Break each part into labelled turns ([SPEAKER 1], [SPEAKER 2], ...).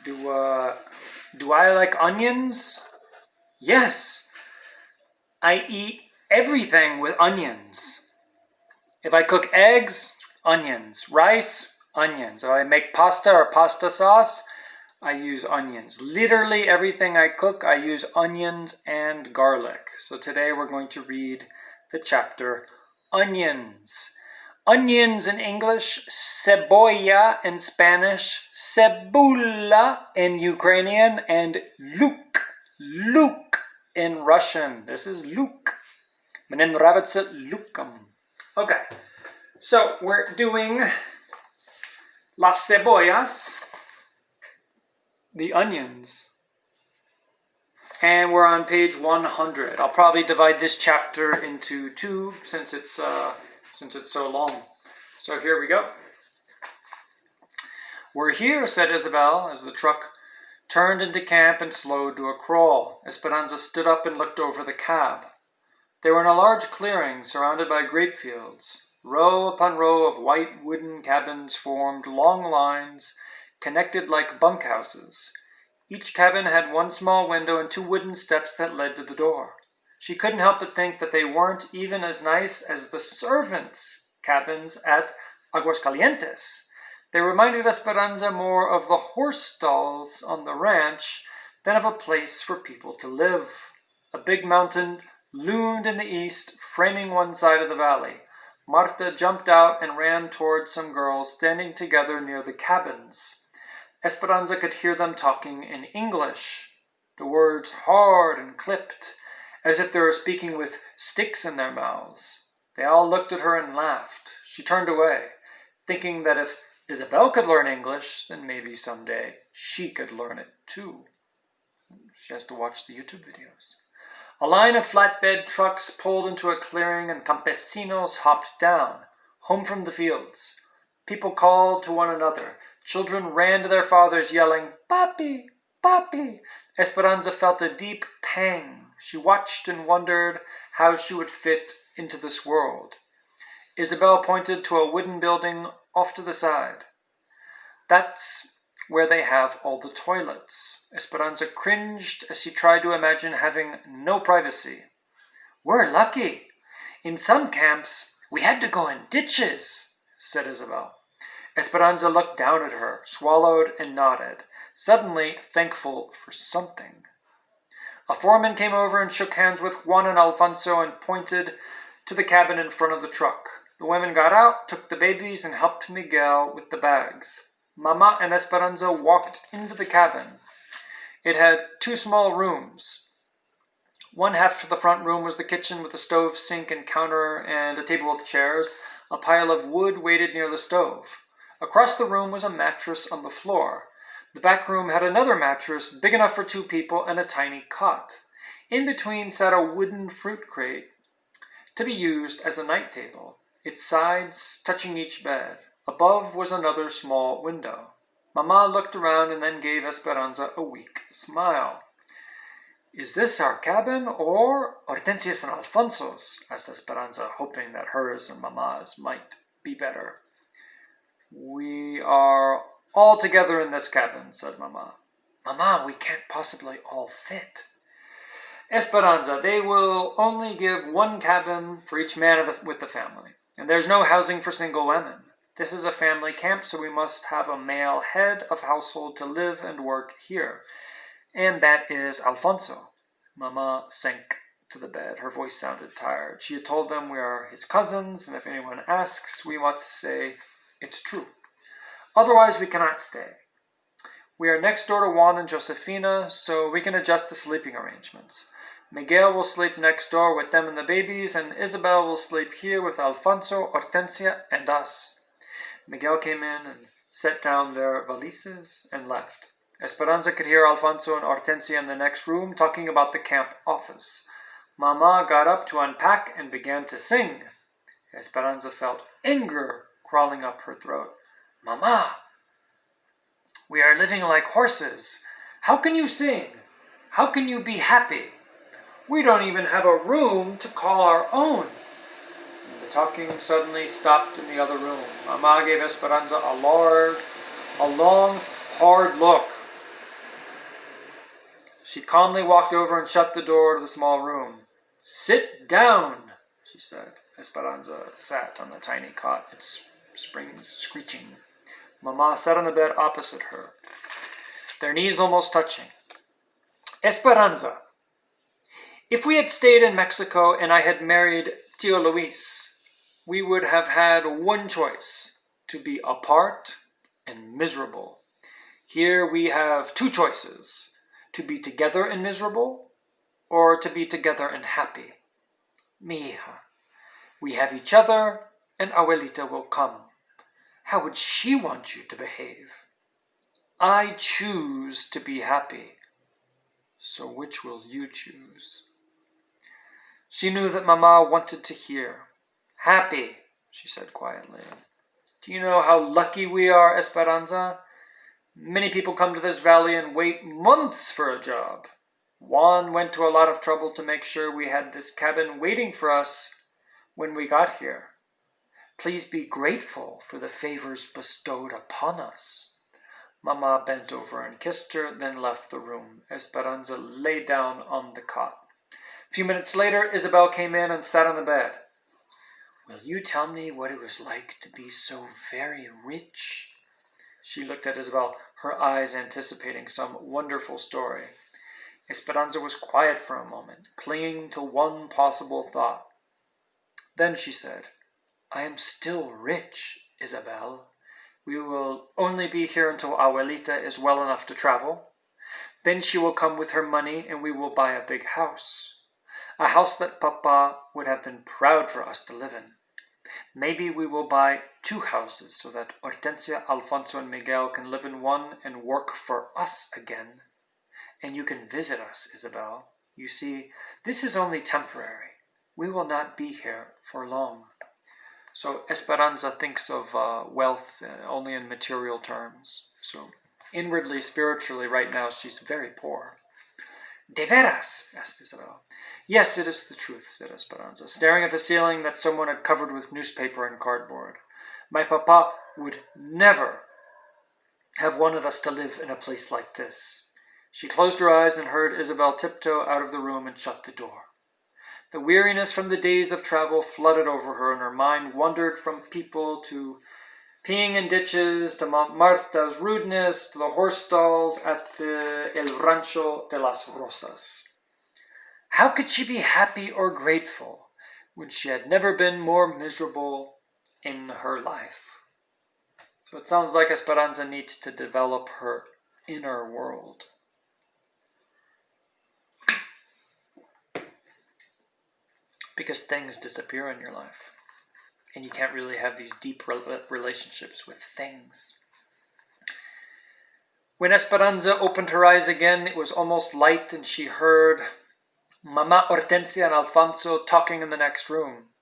[SPEAKER 1] Do I like onions? Yes. I eat everything with onions. If I cook eggs, onions. Rice, onions. If I make pasta or pasta sauce, I use onions. Literally everything I cook, I use onions and garlic. So today we're going to read the chapter Onions. Onions in English, cebolla in Spanish, cebula in Ukrainian, and luk in Russian. This is luk. Мне нравится луком. Okay, so we're doing las cebollas, the onions, and we're on page 100. I'll probably divide this chapter into two since it's so long. So here we go. We're here, said Isabel, as the truck turned into camp and slowed to a crawl. Esperanza stood up and looked over the cab. They were in a large clearing surrounded by grape fields. Row upon row of white wooden cabins formed long lines, connected like bunkhouses. Each cabin had one small window and two wooden steps that led to the door. She couldn't help but think that they weren't even as nice as the servants' cabins at Aguascalientes. They reminded Esperanza more of the horse stalls on the ranch than of a place for people to live. A big mountain loomed in the east, framing one side of the valley. Marta jumped out and ran toward some girls standing together near the cabins. Esperanza could hear them talking in English, the words hard and clipped, as if they were speaking with sticks in their mouths. They all looked at her and laughed. She turned away, thinking that if Isabel could learn English, then maybe someday she could learn it too. She has to watch the YouTube videos. A line of flatbed trucks pulled into a clearing and campesinos hopped down, home from the fields. People called to one another. Children ran to their fathers yelling, "Papi, Papi!" Esperanza felt a deep pang. She watched and wondered how she would fit into this world. Isabel pointed to a wooden building off to the side. That's where they have all the toilets. Esperanza cringed as she tried to imagine having no privacy. "We're lucky. In some camps, we had to go in ditches," said Isabel. Esperanza looked down at her, swallowed, and nodded, suddenly thankful for something. A foreman came over and shook hands with Juan and Alfonso and pointed to the cabin in front of the truck. The women got out, took the babies, and helped Miguel with the bags. Mama and Esperanza walked into the cabin. It had two small rooms. One half of the front room was the kitchen with a stove, sink, and counter, and a table with chairs. A pile of wood waited near the stove. Across the room was a mattress on the floor. The back room had another mattress big enough for two people and a tiny cot. In between sat a wooden fruit crate to be used as a night table, its sides touching each bed. Above was another small window. Mama looked around and then gave Esperanza a weak smile. "Is this our cabin or Hortensia's and Alfonso's?" asked Esperanza, hoping that hers and Mama's might be better. "We are all together in this cabin," said Mama. "Mama, we can't possibly all fit." "Esperanza, they will only give one cabin for each man with the family, and there's no housing for single women. This is a family camp, so we must have a male head of household to live and work here. And that is Alfonso." Mama sank to the bed. Her voice sounded tired. She had told them we are his cousins, and if anyone asks, we must say it's true. Otherwise, we cannot stay. We are next door to Juan and Josefina, so we can adjust the sleeping arrangements. Miguel will sleep next door with them and the babies, and Isabel will sleep here with Alfonso, Hortensia, and us. Miguel came in and set down their valises and left. Esperanza could hear Alfonso and Hortensia in the next room talking about the camp office. Mama got up to unpack and began to sing. Esperanza felt anger crawling up her throat. "Mama, we are living like horses. How can you sing? How can you be happy? We don't even have a room to call our own." The talking suddenly stopped in the other room. Mama gave Esperanza a long, hard look. She calmly walked over and shut the door to the small room. "Sit down," she said. Esperanza sat on the tiny cot, its springs screeching. Mama sat on the bed opposite her, their knees almost touching. "Esperanza, if we had stayed in Mexico and I had married Tio Luis, we would have had one choice, to be apart and miserable. Here we have two choices, to be together and miserable, or to be together and happy. Mija, we have each other, and Abuelita will come. How would she want you to behave? I choose to be happy. So which will you choose?" She knew that Mama wanted to hear. "Happy," she said quietly. "Do you know how lucky we are, Esperanza? Many people come to this valley and wait months for a job. Juan went to a lot of trouble to make sure we had this cabin waiting for us when we got here. Please be grateful for the favors bestowed upon us." Mama bent over and kissed her, then left the room. Esperanza lay down on the cot. A few minutes later, Isabel came in and sat on the bed. "Will you tell me what it was like to be so very rich?" She looked at Isabel, her eyes anticipating some wonderful story. Esperanza was quiet for a moment, clinging to one possible thought. Then she said, "I am still rich, Isabel. We will only be here until Abuelita is well enough to travel. Then she will come with her money and we will buy a big house. A house that Papa would have been proud for us to live in. Maybe we will buy 2 houses so that Hortensia, Alfonso, and Miguel can live in one and work for us again. And you can visit us, Isabel. You see, this is only temporary. We will not be here for long." So Esperanza thinks of wealth only in material terms. So inwardly, spiritually, right now, she's very poor. "De veras?" asked Isabel. "Yes, it is the truth," said Esperanza, staring at the ceiling that someone had covered with newspaper and cardboard. "My papa would never have wanted us to live in a place like this." She closed her eyes and heard Isabel tiptoe out of the room and shut the door. The weariness from the days of travel flooded over her, and her mind wandered from people to peeing in ditches, to Marta's rudeness, to the horse stalls at the El Rancho de las Rosas. How could she be happy or grateful when she had never been more miserable in her life? So it sounds like Esperanza needs to develop her inner world. Because things disappear in your life. And you can't really have these deep relationships with things. When Esperanza opened her eyes again, it was almost light and she heard Mama Hortensia and Alfonso talking in the next room.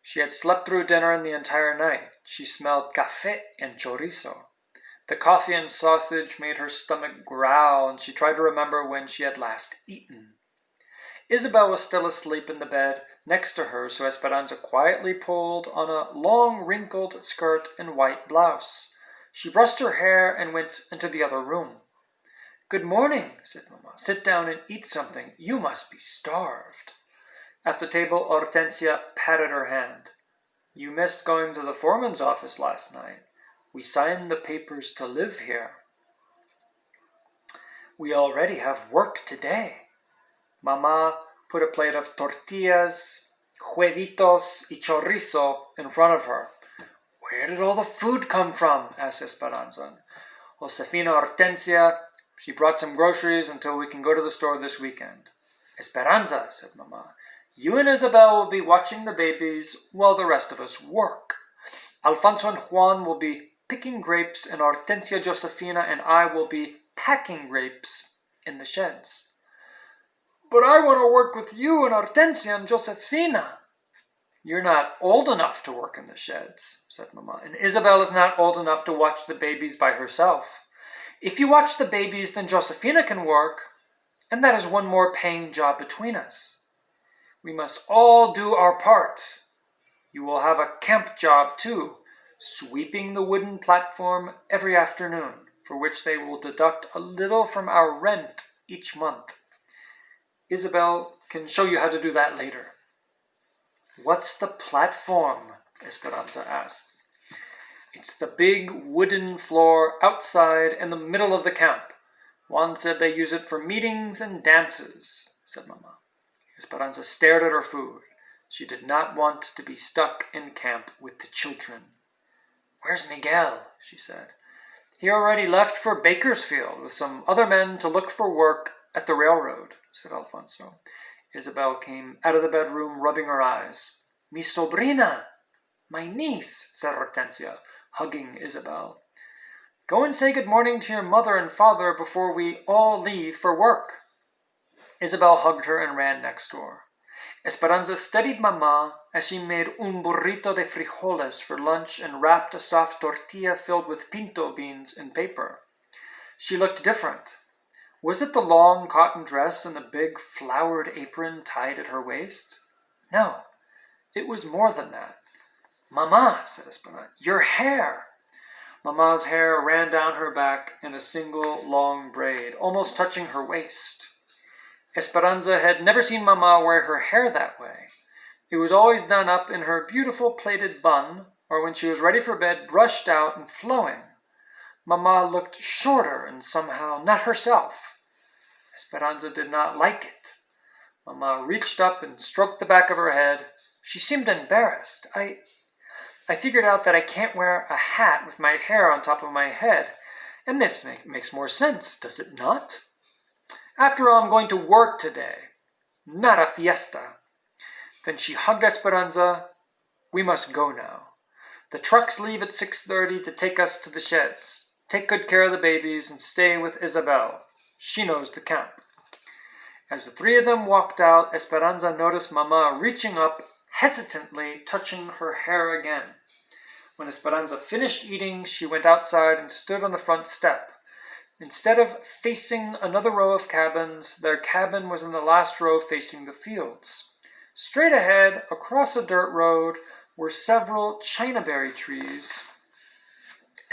[SPEAKER 1] She had slept through dinner and the entire night. She smelled café and chorizo. The coffee and sausage made her stomach growl, and she tried to remember when she had last eaten. Isabel was still asleep in the bed next to her, so Esperanza quietly pulled on a long wrinkled skirt and white blouse. She brushed her hair and went into the other room. "Good morning," said Mama. "Sit down and eat something. You must be starved." At the table, Hortensia patted her hand. "You missed going to the foreman's office last night. We signed the papers to live here." "We already have work today." Mama put a plate of tortillas, huevitos, y chorizo in front of her. "Where did all the food come from?" asked Esperanza. "Josefina Hortensia, she brought some groceries until we can go to the store this weekend." "Esperanza," said Mama, "you and Isabel will be watching the babies while the rest of us work. Alfonso and Juan will be picking grapes, and Hortensia, Josefina, and I will be packing grapes in the sheds." "But I want to work with you and Hortensia and Josefina." "You're not old enough to work in the sheds," said Mama, "and Isabel is not old enough to watch the babies by herself. If you watch the babies, then Josefina can work, and that is one more paying job between us. We must all do our part. You will have a camp job too, sweeping the wooden platform every afternoon, for which they will deduct a little from our rent each month. Isabel can show you how to do that later. What's the platform? Esperanza asked. It's the big wooden floor outside in the middle of the camp. Juan said they use it for meetings and dances, said Mama. Esperanza stared at her food. She did not want to be stuck in camp with the children. Where's Miguel? She said. He already left for Bakersfield with some other men to look for work at the railroad, said Alfonso. Isabel came out of the bedroom, rubbing her eyes. Mi sobrina, my niece, said Hortensia, hugging Isabel. Go and say good morning to your mother and father before we all leave for work. Isabel hugged her and ran next door. Esperanza steadied Mama as she made un burrito de frijoles for lunch and wrapped a soft tortilla filled with pinto beans in paper. She looked different. Was it the long cotton dress and the big flowered apron tied at her waist? No, it was more than that. Mama, said Esperanza, your hair. Mama's hair ran down her back in a single long braid, almost touching her waist. Esperanza had never seen Mama wear her hair that way. It was always done up in her beautiful plaited bun, or when she was ready for bed, brushed out and flowing. Mama looked shorter and somehow not herself. Esperanza did not like it. Mama reached up and stroked the back of her head. She seemed embarrassed. I figured out that I can't wear a hat with my hair on top of my head, and this makes more sense, does it not? After all, I'm going to work today, not a fiesta. Then she hugged Esperanza. We must go now. The trucks leave at 6:30 to take us to the sheds. Take good care of the babies and stay with Isabel. She knows the camp. As the three of them walked out, Esperanza noticed Mama reaching up, hesitantly touching her hair again. When Esperanza finished eating, she went outside and stood on the front step. Instead of facing another row of cabins, their cabin was in the last row facing the fields. Straight ahead, across a dirt road, were several chinaberry trees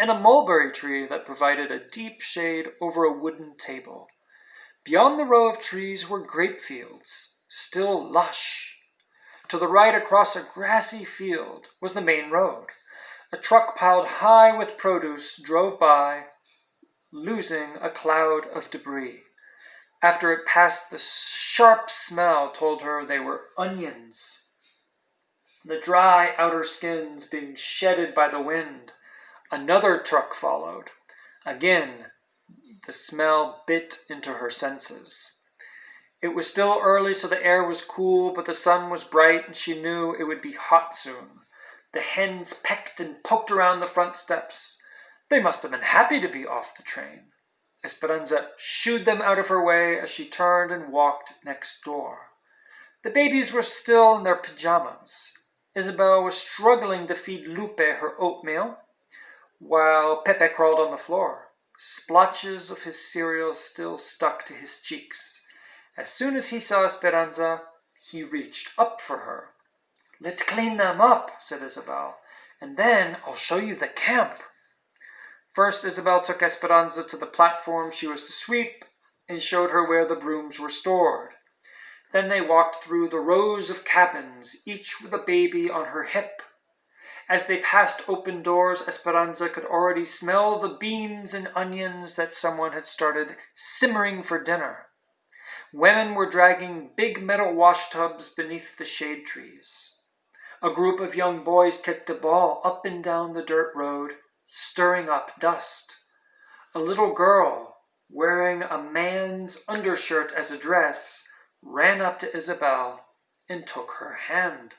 [SPEAKER 1] and a mulberry tree that provided a deep shade over a wooden table. Beyond the row of trees were grape fields, still lush. To the right, across a grassy field, was the main road. A truck piled high with produce drove by, losing a cloud of debris. After it passed, the sharp smell told her they were onions, the dry outer skins being shedded by the wind. Another truck followed. Again, the smell bit into her senses. It was still early, so the air was cool, but the sun was bright, and she knew it would be hot soon. The hens pecked and poked around the front steps. They must have been happy to be off the train. Esperanza shooed them out of her way as she turned and walked next door. The babies were still in their pajamas. Isabel was struggling to feed Lupe her oatmeal, while Pepe crawled on the floor. Splotches of his cereal still stuck to his cheeks. As soon as he saw Esperanza, he reached up for her. Let's clean them up, said Isabel, and then I'll show you the camp. First, Isabel took Esperanza to the platform she was to sweep and showed her where the brooms were stored. Then they walked through the rows of cabins, each with a baby on her hip. As they passed open doors, Esperanza could already smell the beans and onions that someone had started simmering for dinner. Women were dragging big metal washtubs beneath the shade trees. A group of young boys kicked a ball up and down the dirt road, stirring up dust. A little girl, wearing a man's undershirt as a dress, ran up to Isabel and took her hand.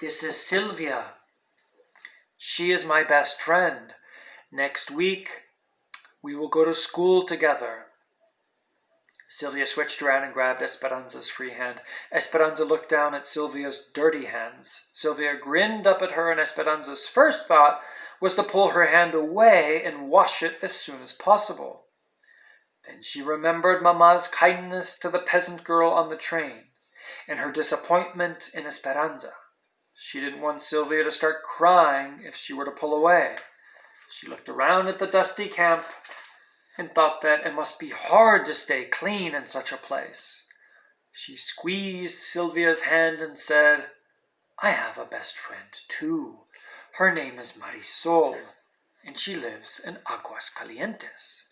[SPEAKER 1] This is Sylvia. She is my best friend. Next week, we will go to school together. Sylvia switched around and grabbed Esperanza's free hand. Esperanza looked down at Sylvia's dirty hands. Sylvia grinned up at her, and Esperanza's first thought was to pull her hand away and wash it as soon as possible. Then she remembered Mama's kindness to the peasant girl on the train, and her disappointment in Esperanza. She didn't want Sylvia to start crying if she were to pull away. She looked around at the dusty camp and thought that it must be hard to stay clean in such a place. She squeezed Sylvia's hand and said, "I have a best friend too. Her name is Marisol, and she lives in Aguas Calientes."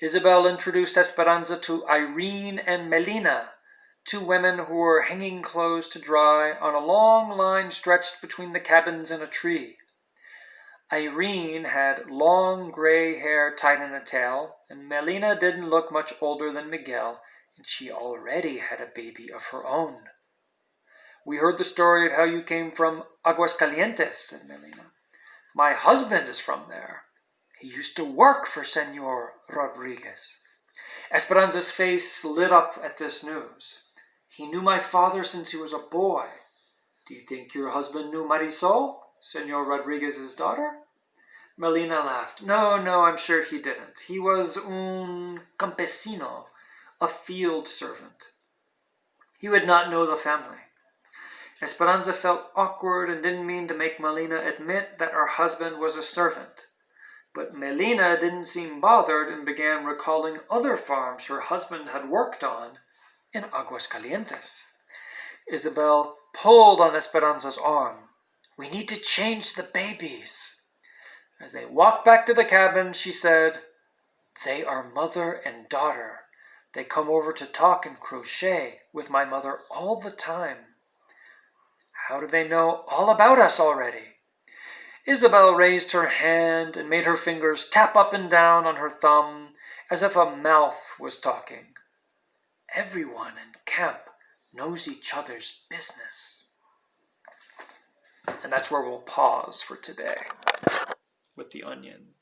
[SPEAKER 1] Isabel introduced Esperanza to Irene and Melina, 2 women who were hanging clothes to dry on a long line stretched between the cabins and a tree. Irene had long gray hair tied in a tail, and Melina didn't look much older than Miguel, and she already had a baby of her own. "We heard the story of how you came from Aguas Calientes," said Melina. "My husband is from there. He used to work for Senor Rodriguez." Esperanza's face lit up at this news. "He knew my father since he was a boy. Do you think your husband knew Marisol, Senor Rodriguez's daughter?" Melina laughed. No, I'm sure he didn't. He was un campesino, a field servant. He would not know the family." Esperanza felt awkward and didn't mean to make Melina admit that her husband was a servant. But Melina didn't seem bothered and began recalling other farms her husband had worked on in Aguas Calientes. Isabel pulled on Esperanza's arm. "We need to change the babies." As they walked back to the cabin, she said, "They are mother and daughter. They come over to talk and crochet with my mother all the time." "How do they know all about us already?" Isabel raised her hand and made her fingers tap up and down on her thumb as if a mouth was talking. "Everyone in camp knows each other's business." And that's where we'll pause for today with the onion.